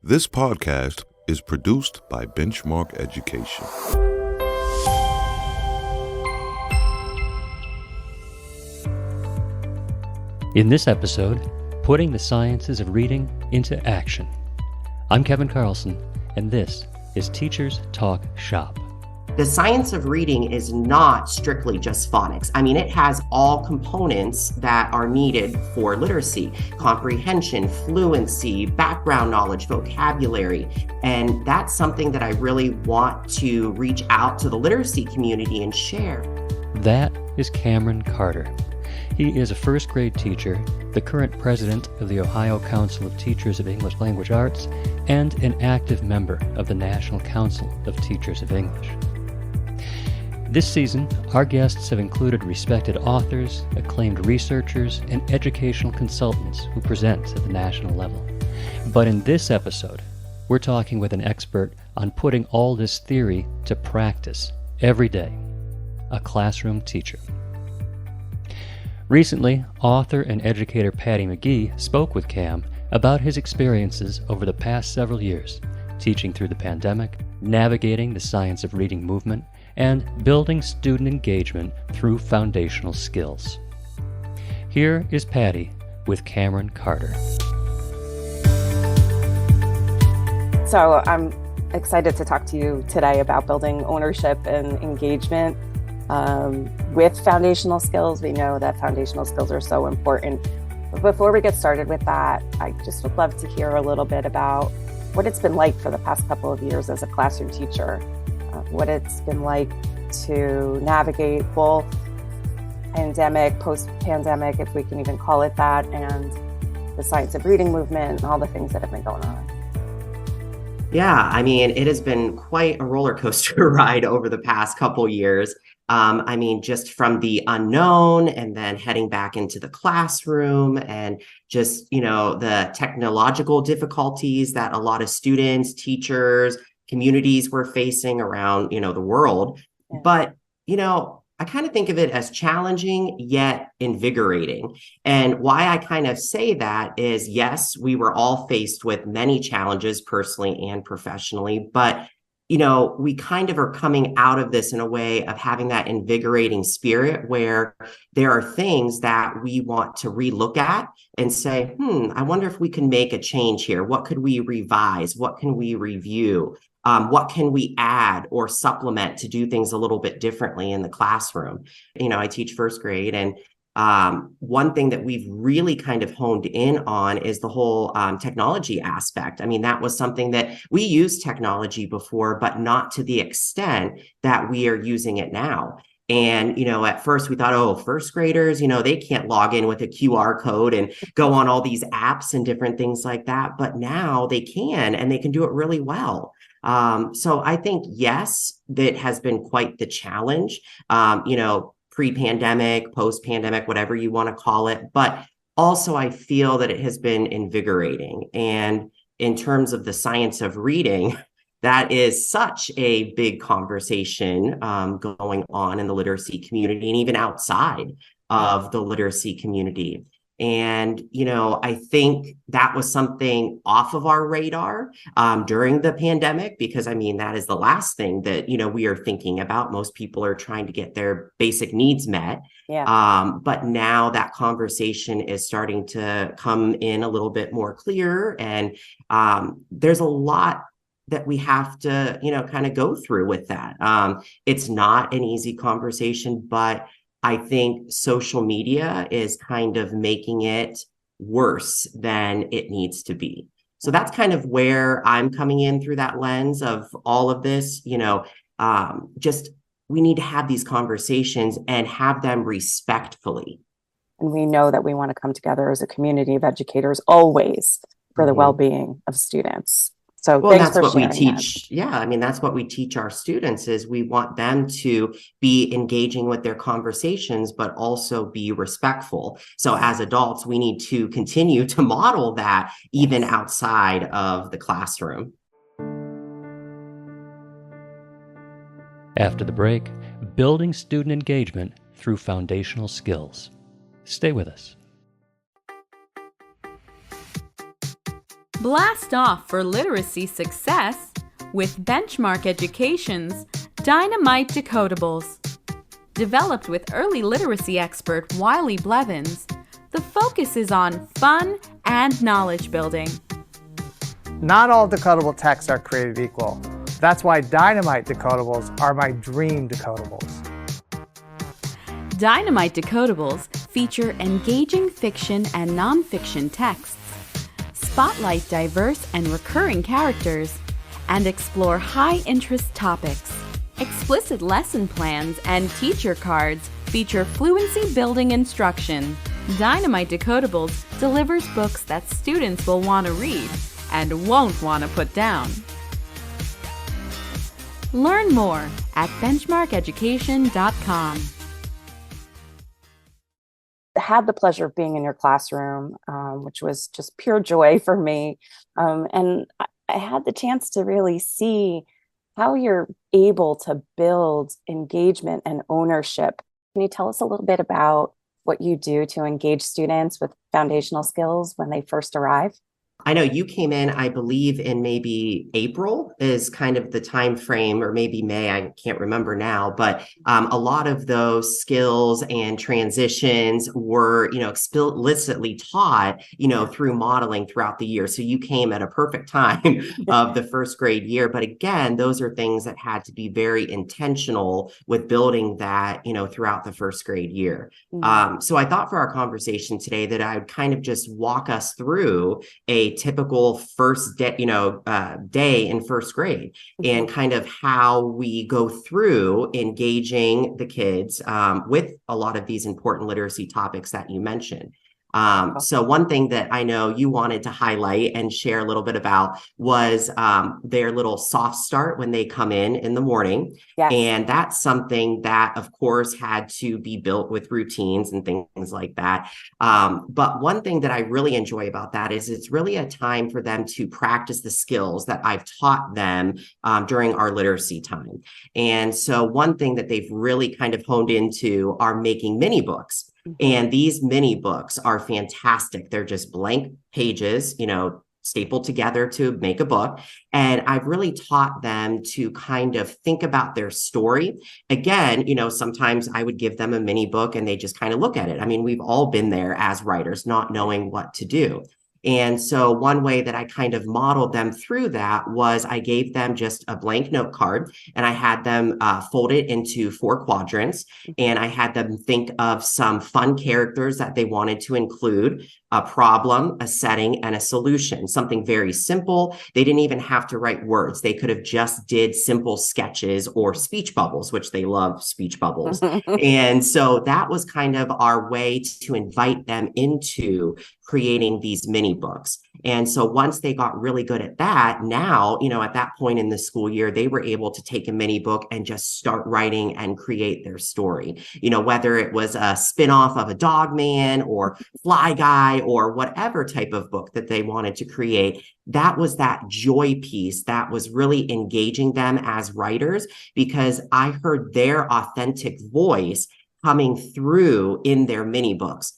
This podcast is produced by Benchmark Education. In this episode, putting the sciences of reading into action. I'm Kevin Carlson, and this is Teachers Talk Shop. The science of reading is not strictly just phonics. I mean, it has all components that are needed for literacy: comprehension, fluency, background knowledge, vocabulary. And that's something that I really want to reach out to the literacy community and share. That is Cameron Carter. He is a first grade teacher, the current president of the Ohio Council of Teachers of English Language Arts, and an active member of the National Council of Teachers of English. This season, our guests have included respected authors, acclaimed researchers, and educational consultants who present at the national level. But in this episode, we're talking with an expert on putting all this theory to practice every day, a classroom teacher. Recently, author and educator Patty McGee spoke with Cam about his experiences over the past several years, teaching through the pandemic, navigating the science of reading movement, and building student engagement through foundational skills. Here is Patty with Cameron Carter. So I'm excited to talk to you today about building ownership and engagement with foundational skills. We know that foundational skills are so important. But before we get started with that, I just would love to hear a little bit about what it's been like for the past couple of years as a classroom teacher. What it's been like to navigate both pandemic, post-pandemic, if we can even call it that, and the science of reading movement and all the things that have been going on. Yeah, I mean, it has been quite a roller coaster ride over the past couple years. I mean, just from the unknown and then heading back into the classroom and just, the technological difficulties that a lot of students, teachers, communities were facing around, the world. Yeah. But, I kind of think of it as challenging yet invigorating. And why I kind of say that is, yes, we were all faced with many challenges personally and professionally, but we kind of are coming out of this in a way of having that invigorating spirit where there are things that we want to relook at and say, I wonder if we can make a change here. What could we revise? What can we review? What can we add or supplement to do things a little bit differently in the classroom? I teach first grade, and one thing that we've really kind of honed in on is the whole technology aspect. I mean, that was something that we used technology before, but not to the extent that we are using it now. And, at first we thought, first graders, they can't log in with a QR code and go on all these apps and different things like that. But now they can, and they can do it really well. So I think, yes, that has been quite the challenge, pre-pandemic, post-pandemic, whatever you want to call it. But also I feel that it has been invigorating. And in terms of the science of reading, that is such a big conversation going on in the literacy community and even outside of the literacy community. And, I think that was something off of our radar during the pandemic, because, that is the last thing that, we are thinking about. Most people are trying to get their basic needs met. Yeah. But now that conversation is starting to come in a little bit more clear. And there's a lot that we have to, kind of go through with that. It's not an easy conversation, but I think social media is kind of making it worse than it needs to be. So that's kind of where I'm coming in through that lens of all of this, just we need to have these conversations and have them respectfully. And we know that we want to come together as a community of educators always for the well-being of students. So that's what we teach. That. Yeah, that's what we teach our students is we want them to be engaging with their conversations, but also be respectful. So as adults, we need to continue to model that even outside of the classroom. After the break, building student engagement through foundational skills. Stay with us. Blast off for literacy success with Benchmark Education's Dynamite Decodables. Developed with early literacy expert Wiley Blevins, the focus is on fun and knowledge building. Not all decodable texts are created equal. That's why Dynamite Decodables are my dream decodables. Dynamite Decodables feature engaging fiction and nonfiction texts, spotlight diverse and recurring characters, and explore high-interest topics. Explicit lesson plans and teacher cards feature fluency-building instruction. Dynamite Decodables delivers books that students will want to read and won't want to put down. Learn more at benchmarkeducation.com. Had the pleasure of being in your classroom, which was just pure joy for me. And I had the chance to really see how you're able to build engagement and ownership. Can you tell us a little bit about what you do to engage students with foundational skills when they first arrive? I know you came in, I believe, in maybe April is kind of the time frame, or maybe May, I can't remember now, but a lot of those skills and transitions were, explicitly taught, through modeling throughout the year. So you came at a perfect time of the first grade year. But again, those are things that had to be very intentional with building that, throughout the first grade year. Mm-hmm. So I thought for our conversation today that I would kind of just walk us through a typical first day, day in first grade, and kind of how we go through engaging the kids with a lot of these important literacy topics that you mentioned. So one thing that I know you wanted to highlight and share a little bit about was their little soft start when they come in the morning. Yes. And that's something that, of course, had to be built with routines and things like that. But one thing that I really enjoy about that is it's really a time for them to practice the skills that I've taught them during our literacy time. And so one thing that they've really kind of honed into are making mini books. And these mini books are fantastic. They're just blank pages, stapled together to make a book. And I've really taught them to kind of think about their story. Again, sometimes I would give them a mini book and they just kind of look at it. I mean, we've all been there as writers, not knowing what to do. And so one way that I kind of modeled them through that was I gave them just a blank note card, and I had them fold it into 4 quadrants, and I had them think of some fun characters that they wanted to include, a problem, a setting, and a solution, something very simple. They didn't even have to write words. They could have just did simple sketches or speech bubbles, which they love speech bubbles. And so that was kind of our way to invite them into creating these mini books. And so once they got really good at that, now, at that point in the school year, they were able to take a mini book and just start writing and create their story, whether it was a spinoff of a Dog Man or Fly Guy or whatever type of book that they wanted to create. That was that joy piece that was really engaging them as writers, because I heard their authentic voice coming through in their mini books.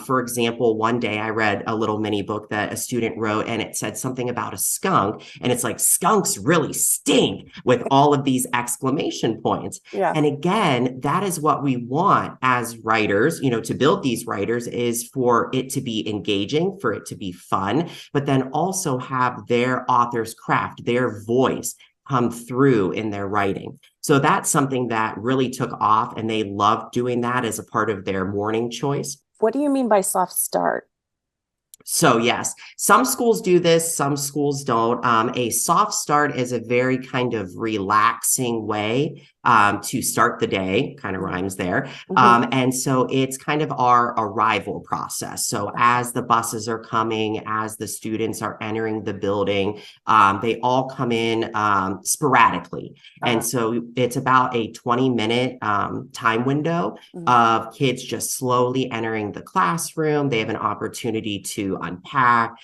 For example, one day I read a little mini book that a student wrote, and it said something about a skunk, and it's like, skunks really stink, with all of these exclamation points. Yeah. And again, that is what we want as writers, to build these writers, is for it to be engaging, for it to be fun, but then also have their author's craft, their voice come through in their writing. So that's something that really took off, and they loved doing that as a part of their morning choice. What do you mean by soft start? So yes, some schools do this, some schools don't. A soft start is a very kind of relaxing way to start the day, kind of rhymes there. And so it's kind of our arrival process. So as the buses are coming, as the students are entering the building, they all come in sporadically. And so it's about a 20-minute time window of kids just slowly entering the classroom. They have an opportunity to unpack,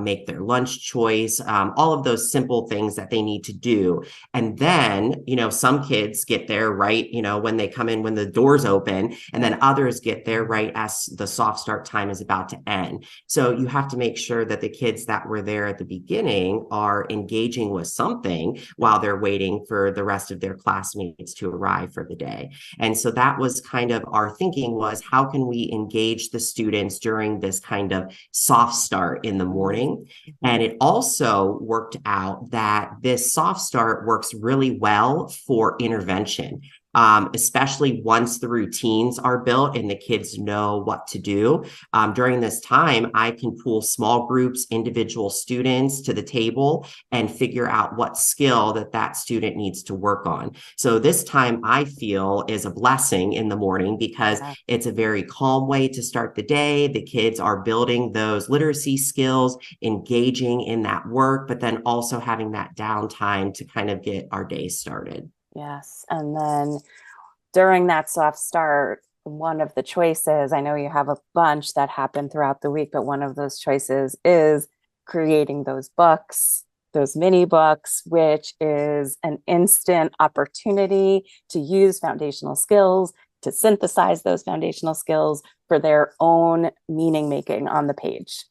make their lunch choice, all of those simple things that they need to do. And then, some kids get there right, when they come in, when the doors open, and then others get there right as the soft start time is about to end. So you have to make sure that the kids that were there at the beginning are engaging with something while they're waiting for the rest of their classmates to arrive for the day. And so that was kind of our thinking, was how can we engage the students during this kind of soft start in the morning? And it also worked out that this soft start works really well for intervention. Especially once the routines are built and the kids know what to do. During this time, I can pull small groups, individual students to the table and figure out what skill that student needs to work on. So this time, I feel, is a blessing in the morning because it's a very calm way to start the day. The kids are building those literacy skills, engaging in that work, but then also having that downtime to kind of get our day started. Yes. And then during that soft start, one of the choices, I know you have a bunch that happen throughout the week, but one of those choices is creating those books, those mini books, which is an instant opportunity to use foundational skills, to synthesize those foundational skills for their own meaning making on the page.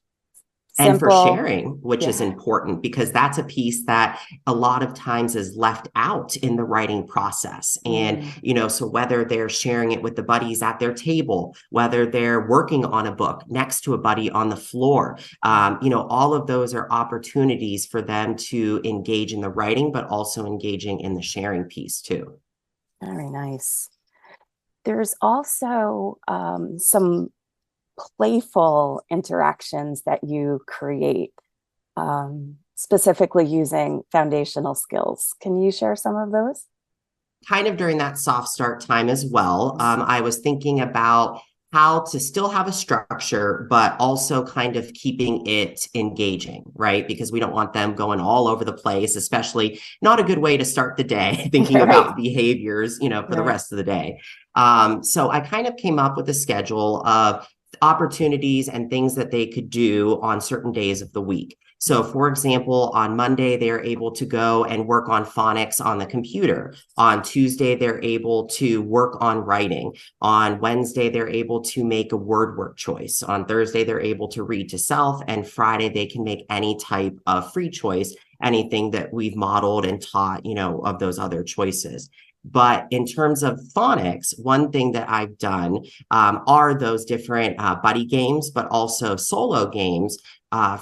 And for sharing, which is important, because that's a piece that a lot of times is left out in the writing process. And, so whether they're sharing it with the buddies at their table, whether they're working on a book next to a buddy on the floor, all of those are opportunities for them to engage in the writing, but also engaging in the sharing piece too. Very nice. There's also some playful interactions that you create, specifically using foundational skills. Can you share some of those? Kind of during that soft start time as well, I was thinking about how to still have a structure, but also kind of keeping it engaging, right? Because we don't want them going all over the place, especially not a good way to start the day, thinking about behaviors, for the rest of the day. So I kind of came up with a schedule of opportunities and things that they could do on certain days of the week. So for example, on Monday, they're able to go and work on phonics on the computer. On Tuesday, they're able to work on writing. On Wednesday, they're able to make a word work choice. On Thursday, they're able to read to self. And Friday, they can make any type of free choice, anything that we've modeled and taught, of those other choices. But in terms of phonics, one thing that I've done are those different buddy games, but also solo games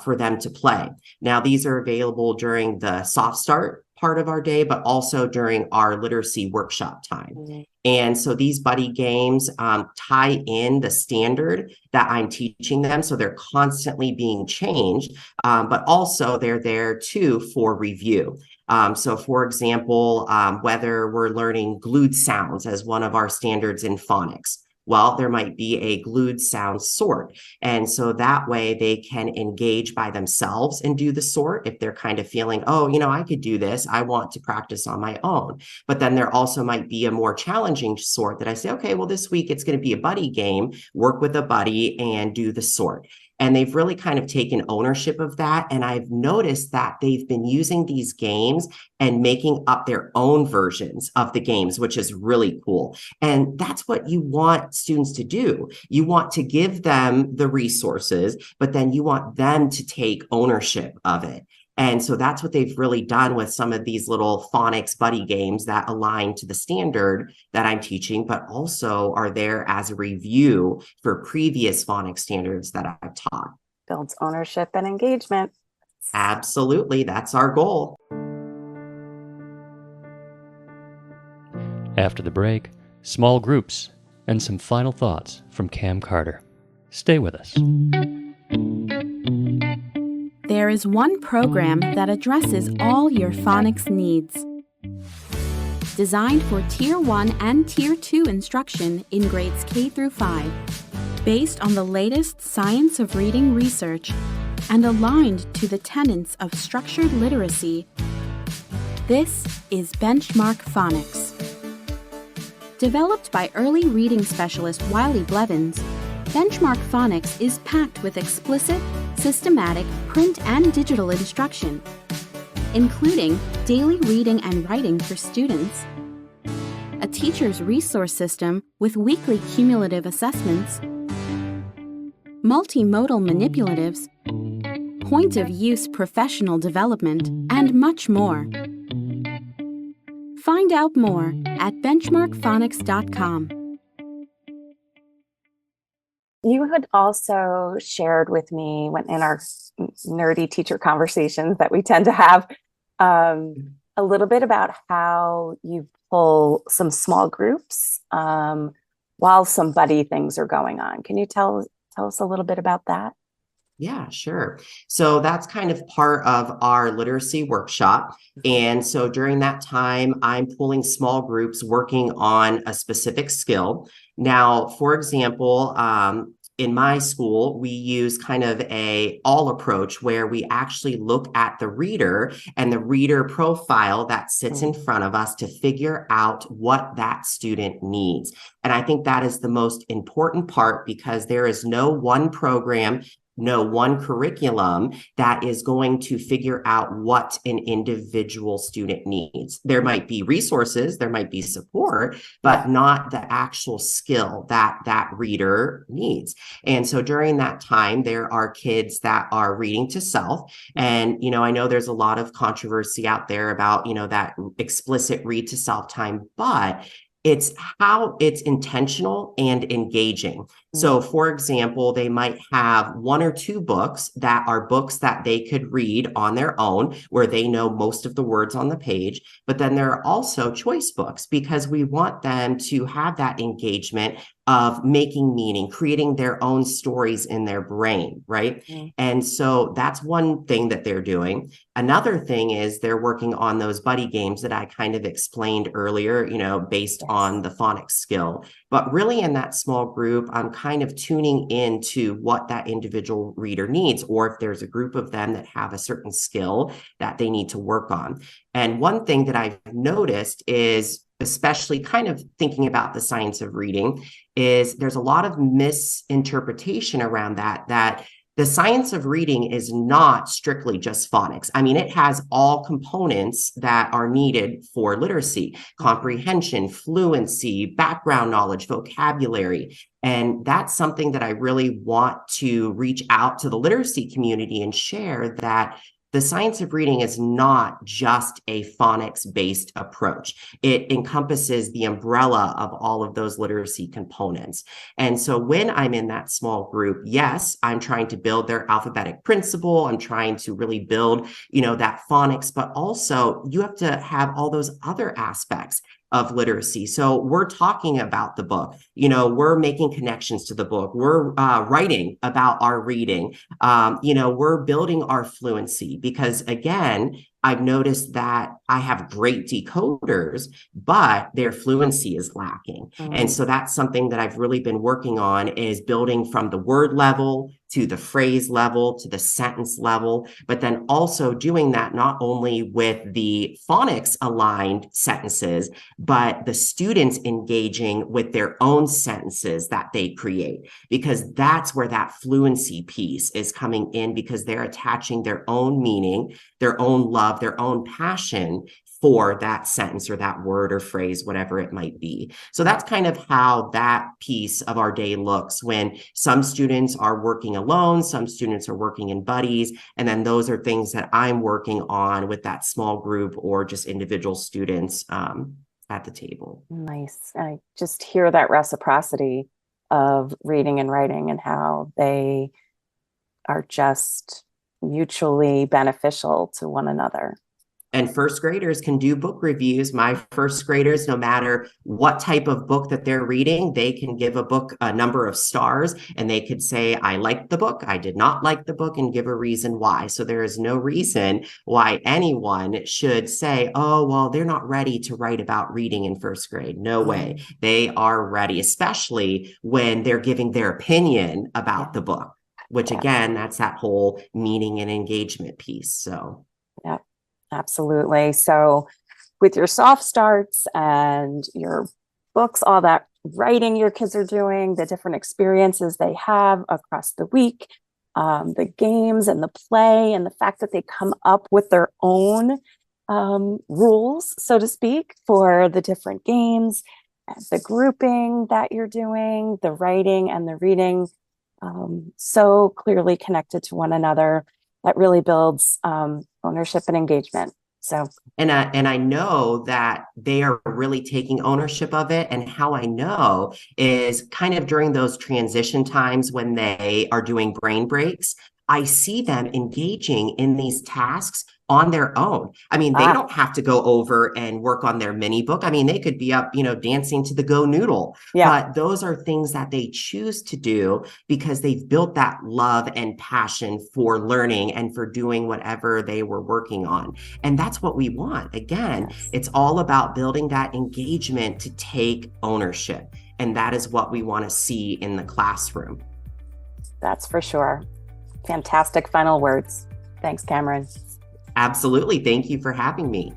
for them to play. Now, these are available during the soft start part of our day, but also during our literacy workshop time. And so these buddy games tie in the standard that I'm teaching them. So they're constantly being changed, but also they're there too for review. So for example, whether we're learning glued sounds as one of our standards in phonics, well, there might be a glued sound sort. And so that way they can engage by themselves and do the sort if they're kind of feeling, oh, I could do this. I want to practice on my own. But then there also might be a more challenging sort that I say, okay, well, this week it's going to be a buddy game, work with a buddy and do the sort. And they've really kind of taken ownership of that. And I've noticed that they've been using these games and making up their own versions of the games, which is really cool. And that's what you want students to do. You want to give them the resources, but then you want them to take ownership of it. And so that's what they've really done with some of these little phonics buddy games that align to the standard that I'm teaching, but also are there as a review for previous phonics standards that I've taught. Builds ownership and engagement. Absolutely. That's our goal. After the break, small groups and some final thoughts from Cam Carter. Stay with us. There is one program that addresses all your phonics needs. Designed for Tier 1 and Tier 2 instruction in grades K through 5, based on the latest science of reading research and aligned to the tenets of structured literacy, this is Benchmark Phonics. Developed by early reading specialist Wiley Blevins, Benchmark Phonics is packed with explicit, systematic print and digital instruction, including daily reading and writing for students, a teacher's resource system with weekly cumulative assessments, multimodal manipulatives, point-of-use professional development, and much more. Find out more at benchmarkphonics.com. You had also shared with me in our nerdy teacher conversations that we tend to have a little bit about how you pull some small groups while some buddy things are going on. Can you tell us a little bit about that? Yeah, sure. So that's kind of part of our literacy workshop. And so during that time, I'm pulling small groups working on a specific skill. Now, for example, in my school, we use kind of a all approach where we actually look at the reader and the reader profile that sits in front of us to figure out what that student needs. And I think that is the most important part, because there is no one program, no one curriculum that is going to figure out what an individual student needs. There might be resources, there might be support, but not the actual skill that that reader needs. And so during that time, there are kids that are reading to self. And, I know there's a lot of controversy out there about, that explicit read to self time, but it's how it's intentional and engaging. So, for example, they might have one or two books that are books that they could read on their own, where they know most of the words on the page. But then there are also choice books, because we want them to have that engagement of making meaning, creating their own stories in their brain, right? And so that's one thing that they're doing. Another thing is they're working on those buddy games that I kind of explained earlier, based on the phonics skill. But really in that small group, I'm kind of tuning into what that individual reader needs, or if there's a group of them that have a certain skill that they need to work on. And one thing that I've noticed is, especially kind of thinking about the science of reading, is there's a lot of misinterpretation around that the science of reading is not strictly just phonics. I mean, it has all components that are needed for literacy: comprehension, fluency, background knowledge, vocabulary. And that's something that I really want to reach out to the literacy community and share, that the science of reading is not just a phonics-based approach. It encompasses the umbrella of all of those literacy components. And so when I'm in that small group, yes, I'm trying to build their alphabetic principle. I'm trying to really build, that phonics, but also you have to have all those other aspects of literacy. So we're talking about the book, we're making connections to the book. We're writing about our reading. We're building our fluency, because again, I've noticed that I have great decoders, but their fluency is lacking. And so that's something that I've really been working on, is building from the word level to the phrase level to the sentence level, but then also doing that not only with the phonics aligned sentences, but the students engaging with their own sentences that they create, because that's where that fluency piece is coming in, because they're attaching their own meaning, their own love, their own passion for that sentence or that word or phrase, whatever it might be. So that's kind of how that piece of our day looks, when some students are working alone, some students are working in buddies, and then those are things that I'm working on with that small group or just individual students at the table. Nice. I just hear that reciprocity of reading and writing, and how they are just mutually beneficial to one another. And first graders can do book reviews. My first graders, no matter what type of book that they're reading, they can give a book a number of stars, and they could say, I liked the book, I did not like the book, and give a reason why. So there is no reason why anyone should say, oh, well, they're not ready to write about reading in first grade. No way. They are ready, especially when they're giving their opinion about the book, which again, that's that whole meaning and engagement piece. So yeah. Absolutely. So with your soft starts and your books, all that writing your kids are doing, the different experiences they have across the week, the games and the play and the fact that they come up with their own rules, so to speak, for the different games, the grouping that you're doing, the writing and the reading, so clearly connected to one another. That really builds ownership and engagement. So, and I know that they are really taking ownership of it. And how I know is kind of during those transition times when they are doing brain breaks, I see them engaging in these tasks on their own. I mean, they don't have to go over and work on their mini book. I mean, they could be up, dancing to the Go Noodle. yeah. But those are things that they choose to do because they've built that love and passion for learning and for doing whatever they were working on. And that's what we want. Again, Yes. It's all about building that engagement to take ownership. And that is what we want to see in the classroom. That's for sure. Fantastic final words. Thanks, Cameron. Absolutely. Thank you for having me.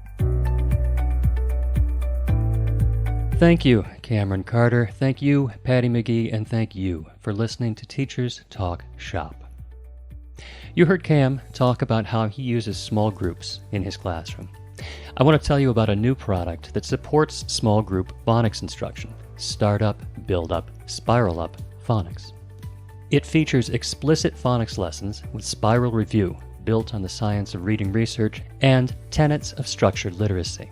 Thank you, Cameron Carter. Thank you, Patty McGee, and thank you for listening to Teachers Talk Shop. You heard Cam talk about how he uses small groups in his classroom. I want to tell you about a new product that supports small group phonics instruction, Startup, Build Up, Spiral Up Phonics. It features explicit phonics lessons with spiral review built on the science of reading research and tenets of structured literacy.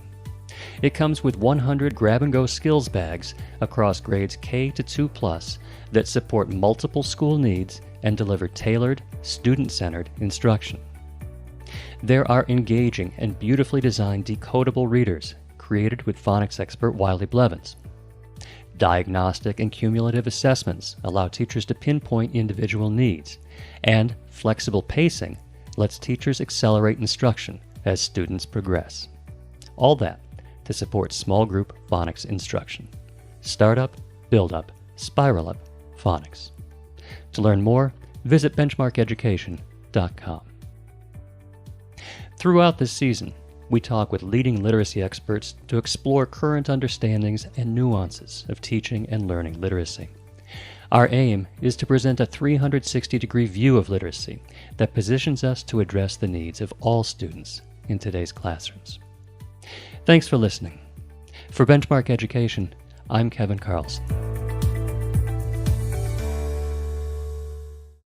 It comes with 100 grab-and-go skills bags across grades K to 2+ that support multiple school needs and deliver tailored, student-centered instruction. There are engaging and beautifully designed decodable readers created with phonics expert Wiley Blevins. Diagnostic and cumulative assessments allow teachers to pinpoint individual needs, and flexible pacing lets teachers accelerate instruction as students progress. All that to support small group phonics instruction. Startup, Build Up, Spiral Up Phonics. To learn more, visit benchmarkeducation.com. Throughout this season, we talk with leading literacy experts to explore current understandings and nuances of teaching and learning literacy. Our aim is to present a 360-degree view of literacy that positions us to address the needs of all students in today's classrooms. Thanks for listening. For Benchmark Education, I'm Kevin Carlson.